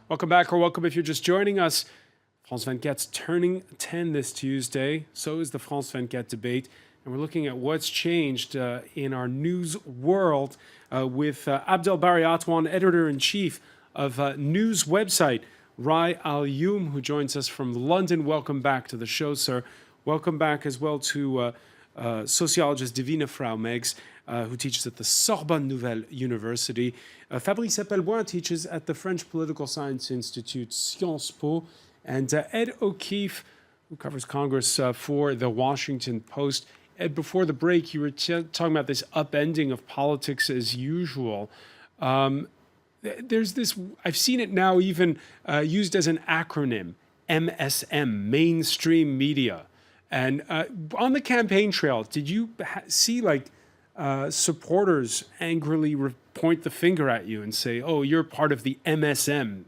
Welcome back, or welcome if you're just joining us. France 24's turning 10 this Tuesday. So is the France 24 debate. And we're looking at what's changed in our news world with Abdelbari Atwan, editor-in-chief of news website Rai Al-Youm, who joins us from London. Welcome back to the show, sir. Welcome back as well to sociologist Divina Frau-Megs, who teaches at the Sorbonne Nouvelle University. Fabrice Appelboin teaches at the French Political Science Institute, Sciences Po. And Ed O'Keefe, who covers Congress for the Washington Post. Ed, before the break, you were talking about this upending of politics as usual. There's this, I've seen it now even used as an acronym, MSM, mainstream media. And on the campaign trail, did you see like supporters angrily point the finger at you and say, oh, you're part of the MSM?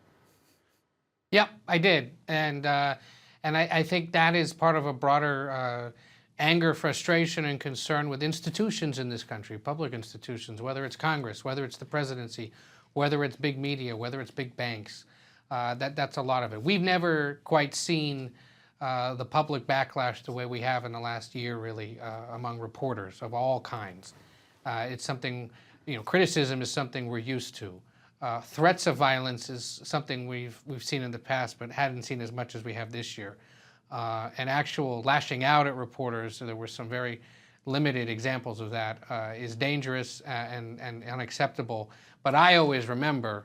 Yeah, I did. And I think that is part of a broader anger, frustration, and concern with institutions in this country, public institutions, whether it's Congress, whether it's the presidency, whether it's big media, whether it's big banks. That's a lot of it. We've never quite seen the public backlash the way we have in the last year, really, among reporters of all kinds. It's something, criticism is something we're used to. Threats of violence is something we've seen in the past, but hadn't seen as much as we have this year. And actual lashing out at reporters, so there were some very limited examples of that, is dangerous and unacceptable. But I always remember,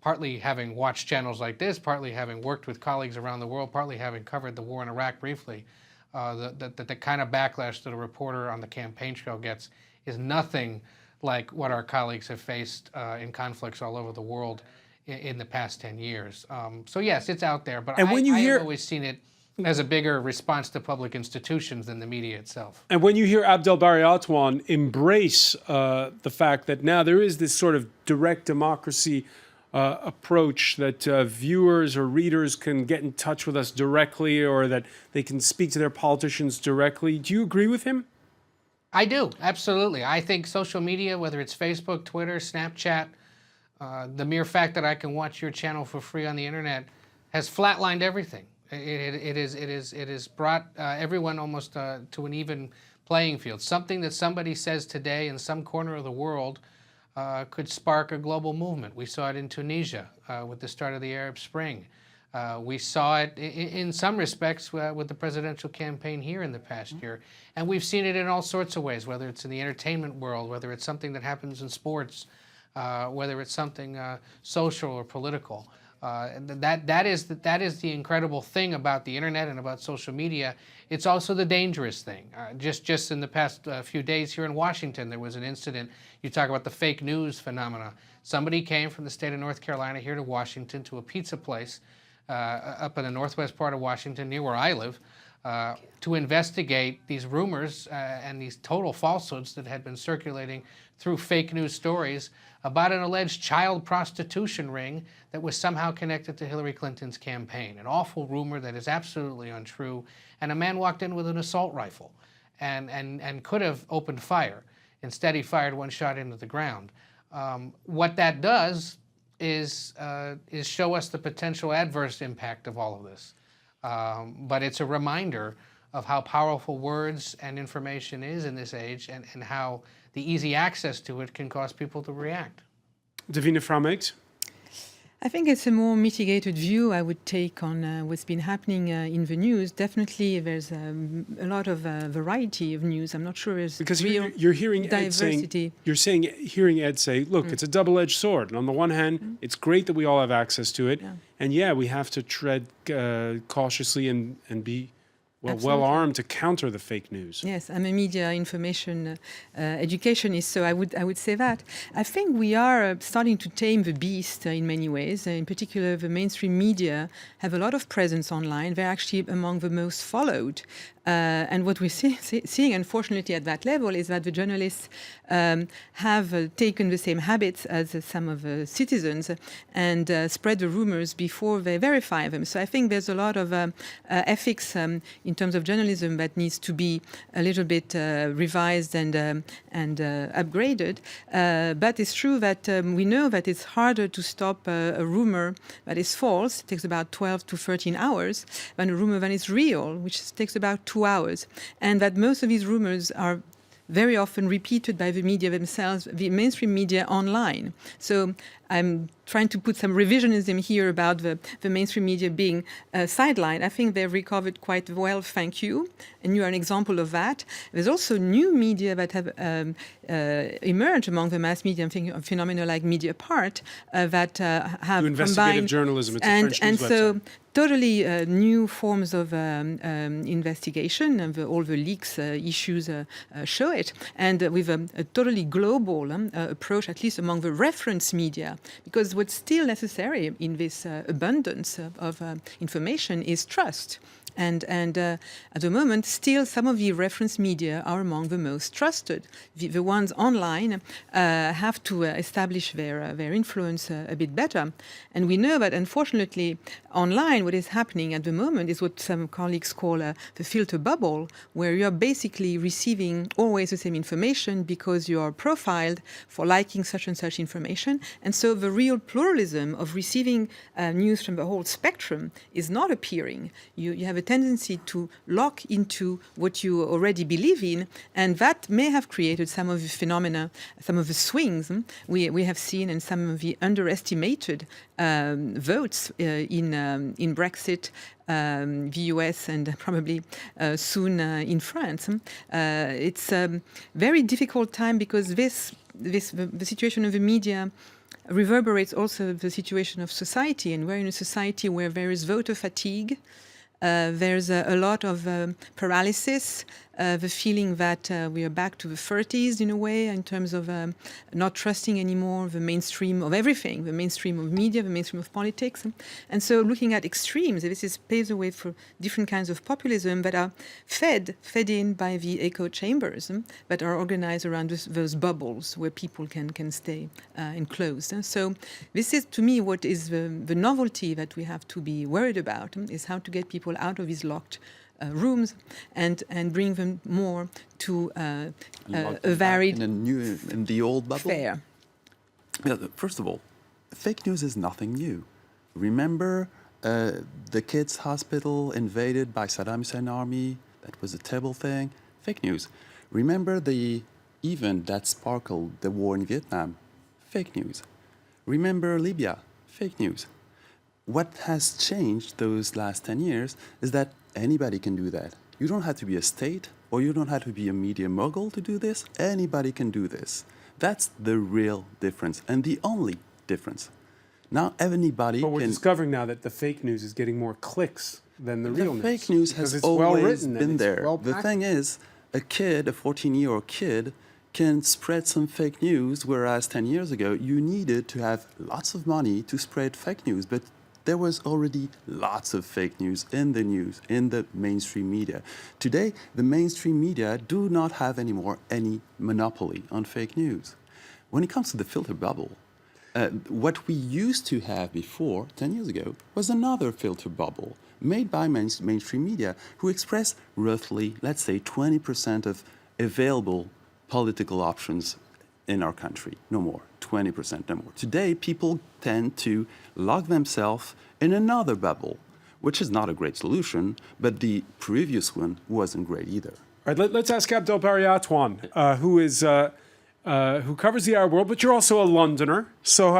partly having watched channels like this, partly having worked with colleagues around the world, partly having covered the war in Iraq briefly, the kind of backlash that a reporter on the campaign trail gets is nothing like what our colleagues have faced in conflicts all over the world in the past 10 years. So yes, it's out there, but I've always seen it as a bigger response to public institutions than the media itself. And when you hear Abdelbari Atwan embrace the fact that now there is this sort of direct democracy approach that viewers or readers can get in touch with us directly, or that they can speak to their politicians directly, do you agree with him? I do, absolutely. I think social media, whether it's Facebook, Twitter, Snapchat, the mere fact that I can watch your channel for free on the internet has flatlined everything. It has brought everyone almost to an even playing field. Something that somebody says today in some corner of the world could spark a global movement. We saw it in Tunisia with the start of the Arab Spring. We saw it in some respects with the presidential campaign here in the past year. And we've seen it in all sorts of ways, whether it's in the entertainment world, whether it's something that happens in sports, whether it's something social or political. That is the incredible thing about the internet and about social media. It's also the dangerous thing. Just in the past few days here in Washington, there was an incident. You talk about the fake news phenomena. Somebody came from the state of North Carolina here to Washington to a pizza place up in the northwest part of Washington, near where I live, to investigate these rumors and these total falsehoods that had been circulating through fake news stories about an alleged child prostitution ring that was somehow connected to Hillary Clinton's campaign. An awful rumor that is absolutely untrue. And a man walked in with an assault rifle and could have opened fire. Instead, he fired one shot into the ground. What that does is show us the potential adverse impact of all of this. But it's a reminder of how powerful words and information is in this age, and how the easy access to it can cause people to react. Divina Frau-Megs? I think it's a more mitigated view I would take on what's been happening in the news. Definitely there's a lot of variety of news. I'm not sure there's because real you're hearing diversity. Hearing Ed say, look, it's a double-edged sword. And on the one hand, it's great that we all have access to it. Yeah. And yeah, we have to tread cautiously and be well armed to counter the fake news. Yes, I'm a media information educationist, so I would say that. I think we are starting to tame the beast in many ways. In particular, the mainstream media have a lot of presence online. They're actually among the most followed. And what we're seeing, unfortunately, at that level is that the journalists have taken the same habits as some of the citizens and spread the rumors before they verify them. So I think there's a lot of ethics in terms of journalism that needs to be a little bit revised and upgraded. But it's true that we know that it's harder to stop a rumor that is false. It takes about 12 to 13 hours than a rumor that is real, which takes about 2 hours. And that most of these rumors are very often repeated by the media themselves, the mainstream media online. So I'm trying to put some revisionism here about the mainstream media being sidelined. I think they've recovered quite well, thank you. And you are an example of that. There's also new media that have emerged among the mass media. I'm thinking of phenomena like Mediapart that have investigative combined journalism. It's a French and news so website. totally new forms of investigation, and all the leaks issues show it, and with a totally global approach, at least among the reference media, because what's still necessary in this abundance of information is trust. And at the moment, still some of the reference media are among the most trusted. The ones online have to establish their influence a bit better. And we know that, unfortunately, online, what is happening at the moment is what some colleagues call the filter bubble, where you are basically receiving always the same information because you are profiled for liking such and such information. And so the real pluralism of receiving news from the whole spectrum is not appearing. You have a tendency to lock into what you already believe in, and that may have created some of the phenomena, some of the swings we have seen, and some of the underestimated votes in Brexit, the US, and probably soon in France. It's a very difficult time because the situation of the media reverberates also the situation of society, and we're in a society where there is voter fatigue. There's a lot of paralysis, the feeling that we are back to the 30s in a way, in terms of not trusting anymore the mainstream of everything, the mainstream of media, the mainstream of politics. And so looking at extremes, this paves the way for different kinds of populism that are fed in by the echo chambers that are organized around those bubbles where people can stay enclosed. And so this is, to me, what is the novelty that we have to be worried about, is how to get people out of these locked rooms and bring them more to a varied in the old bubble. fair. Yeah, first of all, fake news is nothing new. Remember the kids' hospital invaded by Saddam Hussein army? That was a terrible thing. Fake news. Remember the event that sparkled the war in Vietnam? Fake news. Remember Libya? Fake news. What has changed those last 10 years is that anybody can do that. You don't have to be a state, or you don't have to be a media mogul to do this. Anybody can do this. That's the real difference, and the only difference. Now anybody But we're can... discovering now that the fake news is getting more clicks than the real The news. fake news because has it's always well-written and been it's there. The well-packaged. thing is, a 14-year-old kid can spread some fake news, whereas 10 years ago, you needed to have lots of money to spread fake news. But there was already lots of fake news, in the mainstream media. Today, the mainstream media do not have anymore any monopoly on fake news. When it comes to the filter bubble, what we used to have before, 10 years ago, was another filter bubble made by mainstream media who express roughly, let's say, 20% of available political options in our country, no more, 20%, no more. Today, people tend to lock themselves in another bubble, which is not a great solution, but the previous one wasn't great either. All right, let's ask Abdel Bari Atwan, who covers the Arab world, but you're also a Londoner, so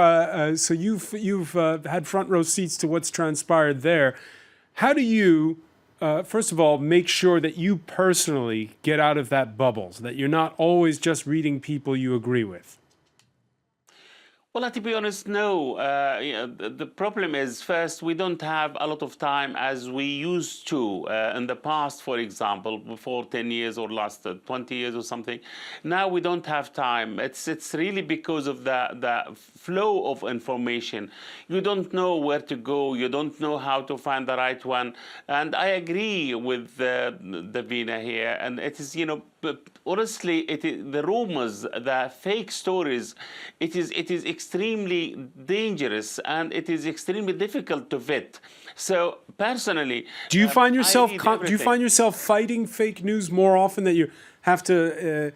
you've had front row seats to what's transpired there. How do you, first of all, make sure that you personally get out of that bubble, so that you're not always just reading people you agree with? Well, to be honest, no. The problem is, first, we don't have a lot of time as we used to in the past, for example, before 10 years or last 20 years or something. Now we don't have time. It's really because of the flow of information. You don't know where to go. You don't know how to find the right one. And I agree with Davina here. And it is, but honestly, the rumors, the fake stories, it is extremely dangerous and it is extremely difficult to vet. So personally, do you find yourself fighting fake news more often, that you have to?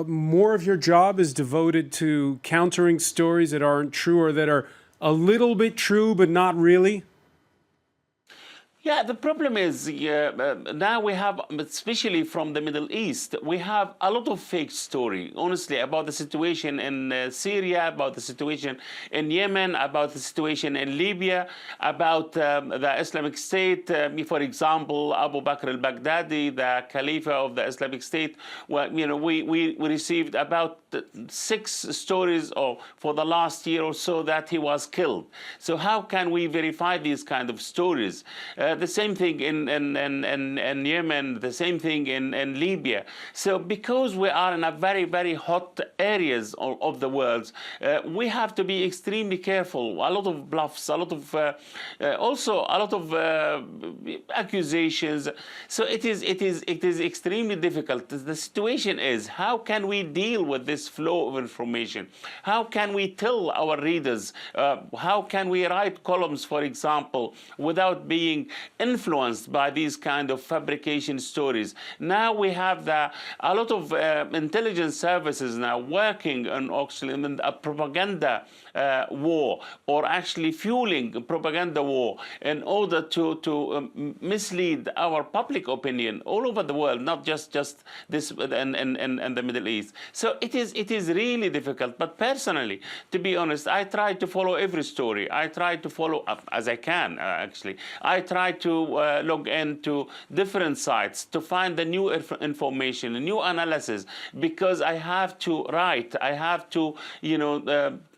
More of your job is devoted to countering stories that aren't true or that are a little bit true but not really? Yeah, the problem is now we have, especially from the Middle East, we have a lot of fake story, honestly, about the situation in Syria, about the situation in Yemen, about the situation in Libya, about the Islamic State. For example, Abu Bakr al-Baghdadi, the Caliph of the Islamic State. Well, we received about 6 stories for the last year or so that he was killed. So how can we verify these kind of stories? The same thing in Yemen, the same thing in Libya. So because we are in a very, very hot areas of the world, we have to be extremely careful. A lot of bluffs, a lot of also a lot of accusations. So it is extremely difficult. The situation is, how can we deal with this flow of information? How can we tell our readers? How can we write columns, for example, without being influenced by these kind of fabrication stories? Now we have a lot of intelligence services now working on actually a propaganda war, or actually fueling propaganda war in order to mislead our public opinion all over the world, not just this in the Middle East. So it is really difficult. But personally, to be honest, I try to follow every story. I try to follow up as I can. Actually, I try to log into different sites to find the new information, the new analysis, because I have to write. I have to,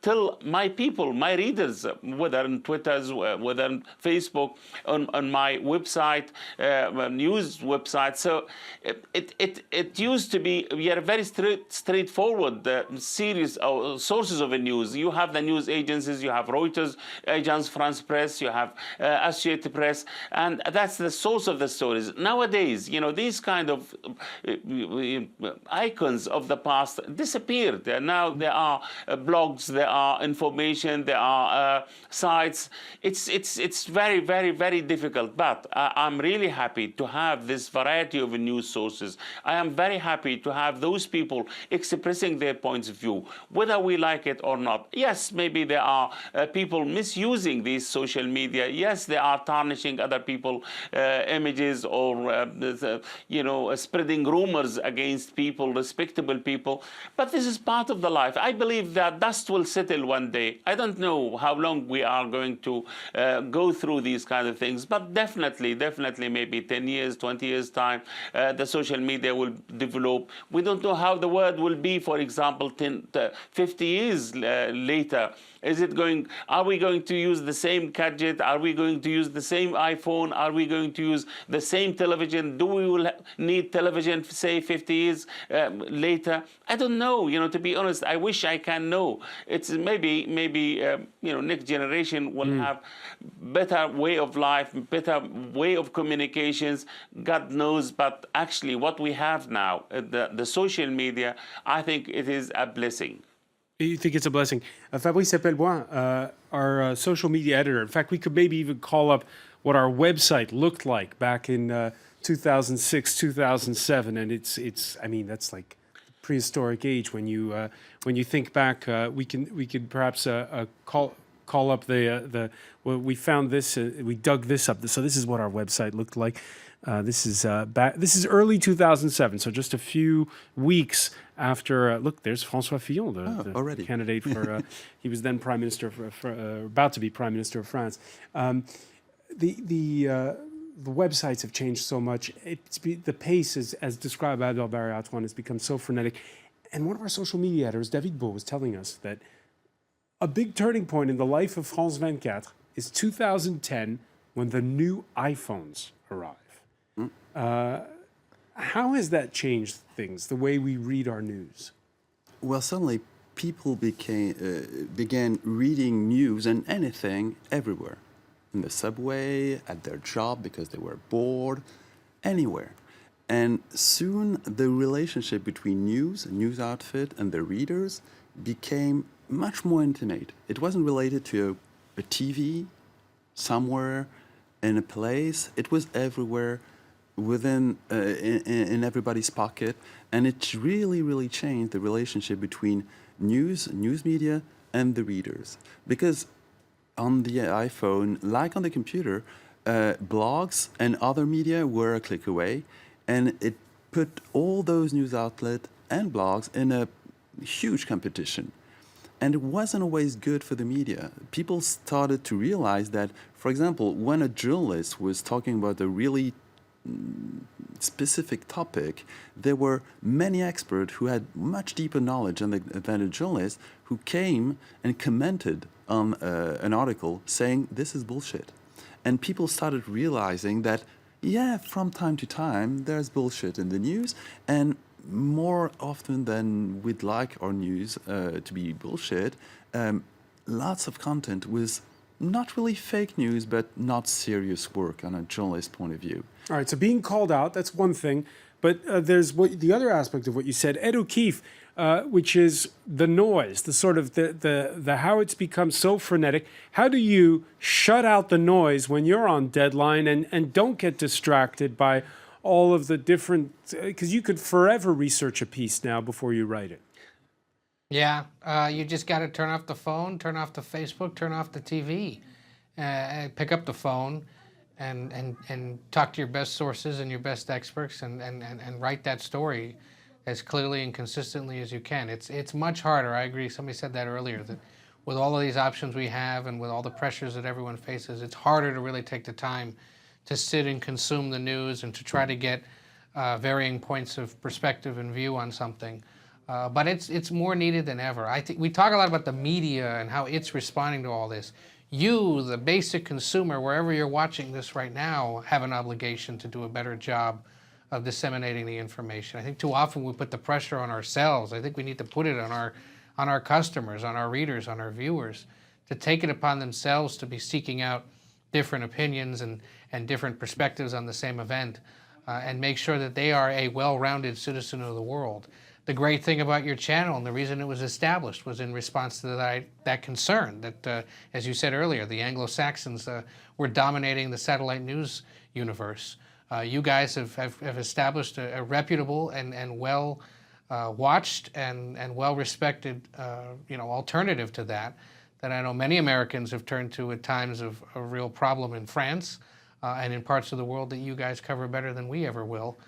tell my people, my readers, whether on Twitter, whether on Facebook, on my website, news website. So it used to be, we are very straightforward series of sources of the news. You have the news agencies, you have Reuters, Agence France Press, you have Associated Press, and that's the source of the stories. Nowadays, these kind of icons of the past disappeared. Now there are blogs, there are information, there are sites. It's very, very, very difficult. But I'm really happy to have this variety of news sources. I am very happy to have those people expressing their points of view, whether we like it or not. Yes, maybe there are people misusing these social media. Yes, they are tarnishing other people images, or spreading rumors against people, respectable people. But this is part of the life. I believe that dust will settle one day. I don't know how long we are going to go through these kind of things, but definitely maybe 10 years, 20 years time, the social media will develop. We don't know how the world will be, for example, 50 years later. Are we going to use the same gadget? Are we going to use the same iPhone? Are we going to use the same television? Do we will need television, say, 50 years later? I don't know. To be honest, I wish I can know. It's maybe next generation will have better way of life, better way of communications. God knows. But actually, what we have now, the social media, I think it is a blessing. You think it's a blessing? Fabrice Appelbois, our social media editor. In fact, we could maybe even call up what our website looked like back in 2006, 2007, and it's. I mean, that's like prehistoric age. When you think back, we could perhaps call up well, we found this. We dug this up. So this is what our website looked like. This is early 2007, so just a few weeks after. Look, there's François Fillon, the candidate for. He was then prime minister about to be prime minister of France. The websites have changed so much. The pace, as described by Albert Barry Antoine, has become so frenetic. And one of our social media editors, David Beau, was telling us that A big turning point in the life of France 24 is 2010 when the new iPhones arrive. How has that changed things, the way we read our news? Well, suddenly people began reading news and anything everywhere. In the subway, at their job because they were bored, anywhere. And soon the relationship between news outfit, and the readers became much more intimate. It wasn't related to a TV somewhere in a place. It was everywhere, within in everybody's pocket, and it really changed the relationship between news media and the readers. Because on the iPhone, like on the computer, blogs and other media were a click away, and it put all those news outlets and blogs in a huge competition. And it wasn't always good for the media. People started to realize that, for example, when a journalist was talking about a really specific topic, there were many experts who had much deeper knowledge than a journalist who came and commented on an article saying, this is bullshit. And people started realizing that, yeah, from time to time, there's bullshit in the news, and more often than we'd like our news to be bullshit, lots of content was not really fake news, but not serious work on a journalist point of view. All right, so being called out, that's one thing. But there's the other aspect of what you said, Ed O'Keefe, which is the noise, the sort of the how it's become so frenetic. How do you shut out the noise when you're on deadline and don't get distracted by all of the different, because you could forever research a piece now before you write it. Yeah, you just got to turn off the phone, turn off the Facebook, turn off the TV, pick up the phone and talk to your best sources and your best experts and write that story as clearly and consistently as you can. It's much harder. I agree. Somebody said that earlier, that with all of these options we have and with all the pressures that everyone faces, it's harder to really take the time to sit and consume the news and to try to get varying points of perspective and view on something. But it's more needed than ever. I think we talk a lot about the media and how it's responding to all this. You, the basic consumer, wherever you're watching this right now, have an obligation to do a better job of disseminating the information. I think too often we put the pressure on ourselves. I think we need to put it on our customers, on our readers, on our viewers, to take it upon themselves to be seeking out different opinions and different perspectives on the same event, and make sure that they are a well-rounded citizen of the world. The great thing about your channel and the reason it was established was in response to that concern that, as you said earlier, the Anglo-Saxons were dominating the satellite news universe. You guys have established a reputable and well watched and well-respected alternative to that I know many Americans have turned to at times of a real problem in France and in parts of the world that you guys cover better than we ever will.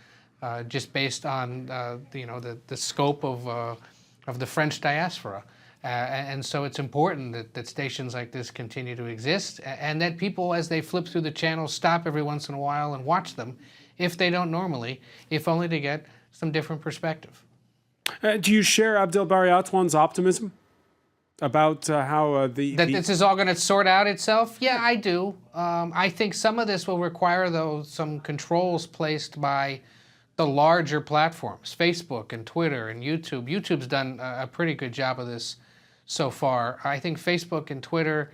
Just based on the scope of the French diaspora. And so it's important that stations like this continue to exist and that people, as they flip through the channels, stop every once in a while and watch them, if they don't normally, if only to get some different perspective. Do you share Abdel Barry Atwan's optimism about how that this is all going to sort out itself? Yeah, I do. I think some of this will require, though, some controls placed by the larger platforms, Facebook and Twitter and YouTube. YouTube's done a pretty good job of this so far. I think Facebook and Twitter,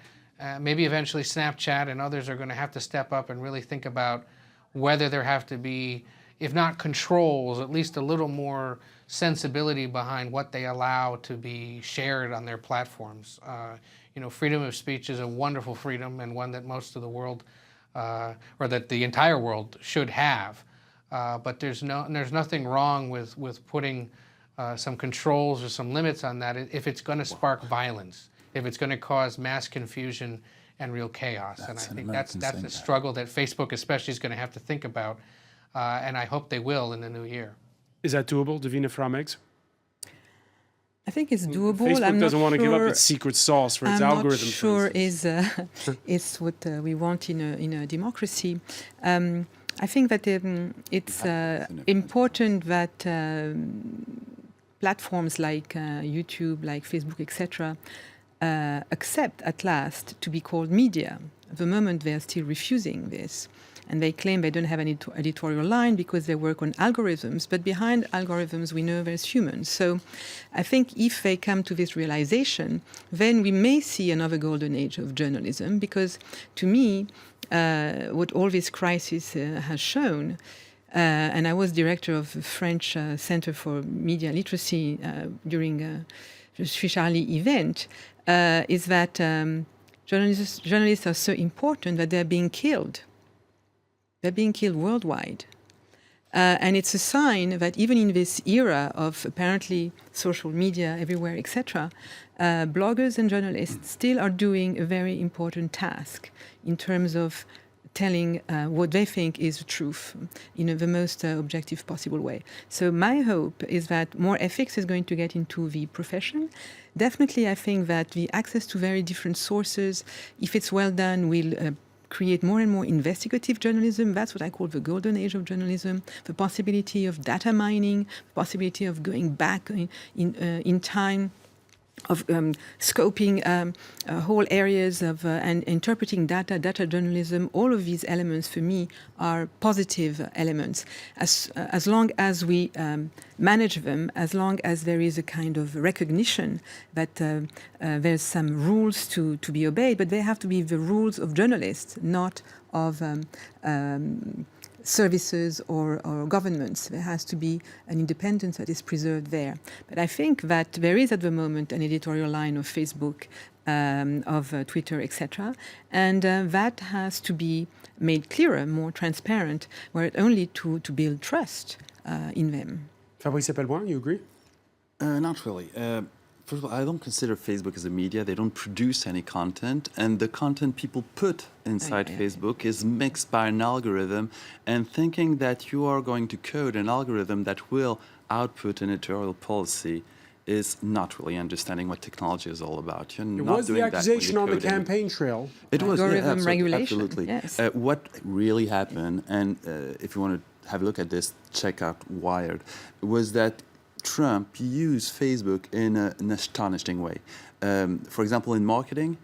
maybe eventually Snapchat and others are going to have to step up and really think about whether there have to be, if not controls, at least a little more sensibility behind what they allow to be shared on their platforms. Freedom of speech is a wonderful freedom and one that most of the world, or that the entire world should have. But there's nothing wrong with putting some controls or some limits on that if it's going to spark violence, if it's going to cause mass confusion and real chaos. And I think that's a struggle that Facebook especially is going to have to think about, and I hope they will in the new year. Is that doable, Davina Framegs? I think it's doable. Facebook doesn't want to give up its secret sauce for its algorithm. I'm not sure it's what we want in a democracy. I think that it's important that platforms like YouTube, like Facebook, etc., accept at last to be called media. At the moment, they are still refusing this. And they claim they don't have an editorial line because they work on algorithms. But behind algorithms, we know there's humans. So I think if they come to this realization, then we may see another golden age of journalism. Because to me, what all this crisis has shown, and I was director of the French Center for Media Literacy during the Charlie event, is that journalists are so important that they're being killed. They're being killed worldwide. And it's a sign that even in this era of apparently social media everywhere, etc., bloggers and journalists still are doing a very important task in terms of telling what they think is the truth in the most objective possible way. So my hope is that more ethics is going to get into the profession. Definitely, I think that the access to very different sources, if it's well done, will create more and more investigative journalism. That's what I call the golden age of journalism. The possibility of data mining, the possibility of going back in time, of scoping whole areas of and interpreting data journalism. All of these elements, for me, are positive elements. As long as we manage them, as long as there is a kind of recognition that there's some rules to be obeyed, but they have to be the rules of journalists, not of services or governments. There has to be an independence that is preserved there. But I think that there is at the moment an editorial line of Facebook, of Twitter, etc. And that has to be made clearer, more transparent, where only to build trust in them. Fabrice Appelboin, you agree? Not really. First of all, I don't consider Facebook as a media. They don't produce any content, and the content people put inside Facebook is mixed by an algorithm, and thinking that you are going to code an algorithm that will output an editorial policy is not really understanding what technology is all about. You're It not was the doing that when accusation you're on the coding. campaign trail. It was, Algorithm regulation, absolutely. yes. What really happened, and if you want to have a look at this, check out Wired, was that Trump used Facebook in an astonishing way. For example, in marketing,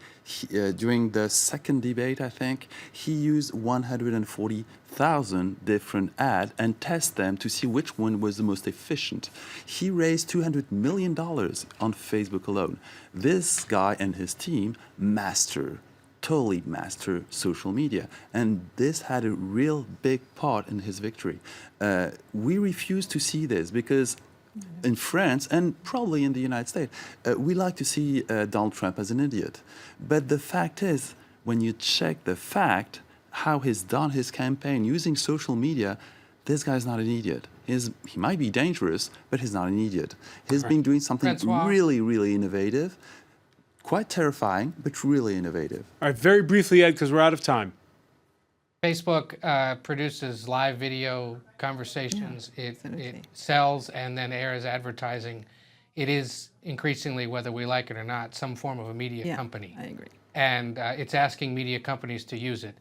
during the second debate, I think, he used 140,000 different ads and tested them to see which one was the most efficient. He raised $200 million on Facebook alone. This guy and his team totally master social media. And this had a real big part in his victory. We refuse to see this because in France, and probably in the United States, we like to see Donald Trump as an idiot. But the fact is, when you check the fact, how he's done his campaign using social media, this guy's not an idiot. He might be dangerous, but he's not an idiot. He's been doing something François. really, really innovative, quite terrifying, but really innovative. All right, very briefly, Ed, because we're out of time. Facebook produces live video conversations. It sells and then airs advertising. It is increasingly, whether we like it or not, some form of a media company. I agree. And it's asking media companies to use it.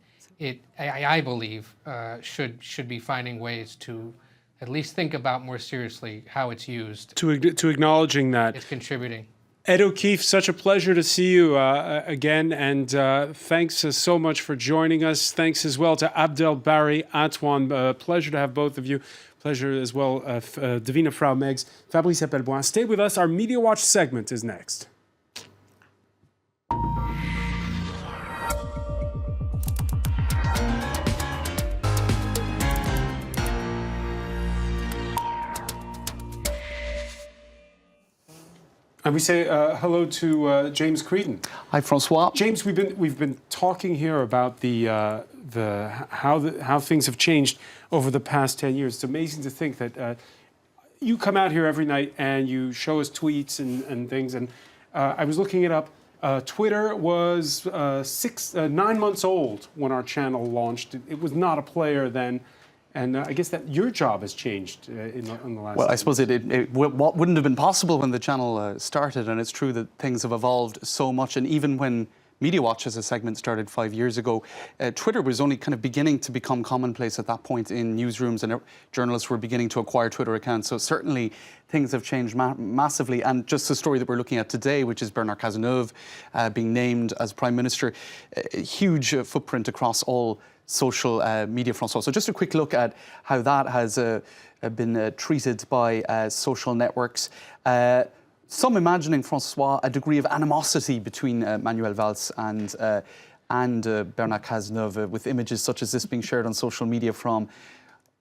I believe, should be finding ways to at least think about more seriously how it's used. To acknowledging that. It's contributing. Ed O'Keefe, such a pleasure to see you again, and thanks so much for joining us. Thanks as well to Abdel Barry Atwan. Pleasure to have both of you. Pleasure as well, Davina Frau Megs, Fabrice Appelboin. Stay with us. Our Media Watch segment is next. And we say hello to James Creedon. Hi, François. James, we've been talking here about how things have changed over the past 10 years. It's amazing to think that you come out here every night and you show us tweets and things. And I was looking it up. Twitter was 9 months old when our channel launched. It was not a player then. And I guess that your job has changed in the last. Well, I suppose it wouldn't have been possible when the channel started, and it's true that things have evolved so much. And even when Media Watch as a segment started 5 years ago. Twitter was only kind of beginning to become commonplace at that point in newsrooms, and journalists were beginning to acquire Twitter accounts. So certainly things have changed massively. And just the story that we're looking at today, which is Bernard Cazeneuve being named as Prime Minister, a huge footprint across all social media, François. So just a quick look at how that has been treated by social networks. Some imagining, François, a degree of animosity between Manuel Valls and Bernard Cazeneuve, with images such as this being shared on social media from,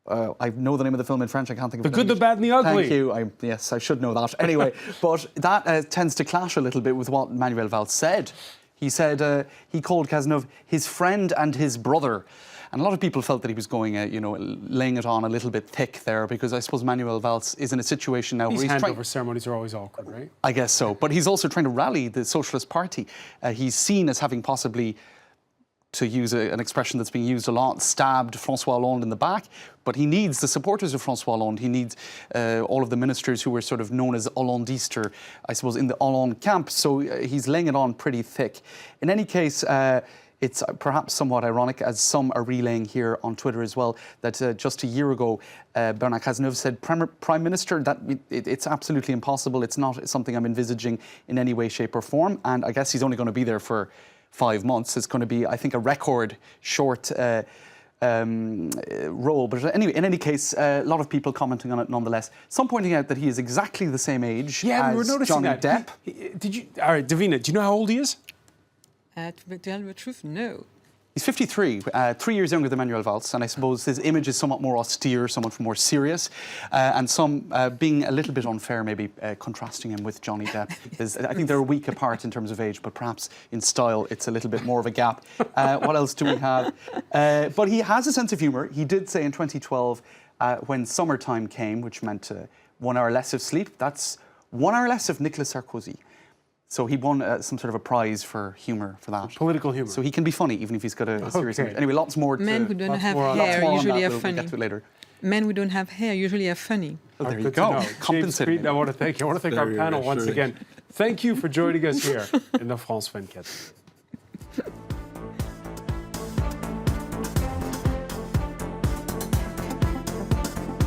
I know the name of the film in French, I can't think of it. The Good, the Bad and the Ugly. Thank you. Yes, I should know that. Anyway, but that tends to clash a little bit with what Manuel Valls said. He said he called Cazeneuve his friend and his brother. And a lot of people felt that he was going, laying it on a little bit thick there, because I suppose Manuel Valls is in a situation now These where he's handover ceremonies are always awkward, right? I guess so. But he's also trying to rally the Socialist Party. He's seen as having possibly, to use an expression that's being used a lot, stabbed François Hollande in the back. But he needs the supporters of François Hollande. He needs all of the ministers who were sort of known as Hollandistes, or I suppose in the Hollande camp. So he's laying it on pretty thick. In any case, it's perhaps somewhat ironic, as some are relaying here on Twitter as well, that just a year ago, Bernard Cazeneuve said, Prime Minister, that it's absolutely impossible. It's not something I'm envisaging in any way, shape or form. And I guess he's only going to be there for 5 months. It's going to be, I think, a record short role. But anyway, in any case, a lot of people commenting on it nonetheless. Some pointing out that he is exactly the same age we were as noticing Johnny that. Depp. Did you? All right, Davina, do you know how old he is? To tell the truth, no. He's 53, 3 years younger than Manuel Valls, and I suppose his image is somewhat more austere, somewhat more serious, and some being a little bit unfair, maybe contrasting him with Johnny Depp. I think they're a week apart in terms of age, but perhaps in style it's a little bit more of a gap. What else do we have? But he has a sense of humour. He did say in 2012, when summertime came, which meant 1 hour less of sleep, that's 1 hour less of Nicolas Sarkozy. So he won some sort of a prize for humour for that. Political humour. So he can be funny even if he's got a serious image. Anyway, lots more. Men who don't have hair usually are funny. We'll get to it later. Men who don't have hair usually are funny. Oh, there you Good to go. know. James Compensating. Creed, I want to thank you. I want to thank our panel once again. Thank you for joining us here in the France 24.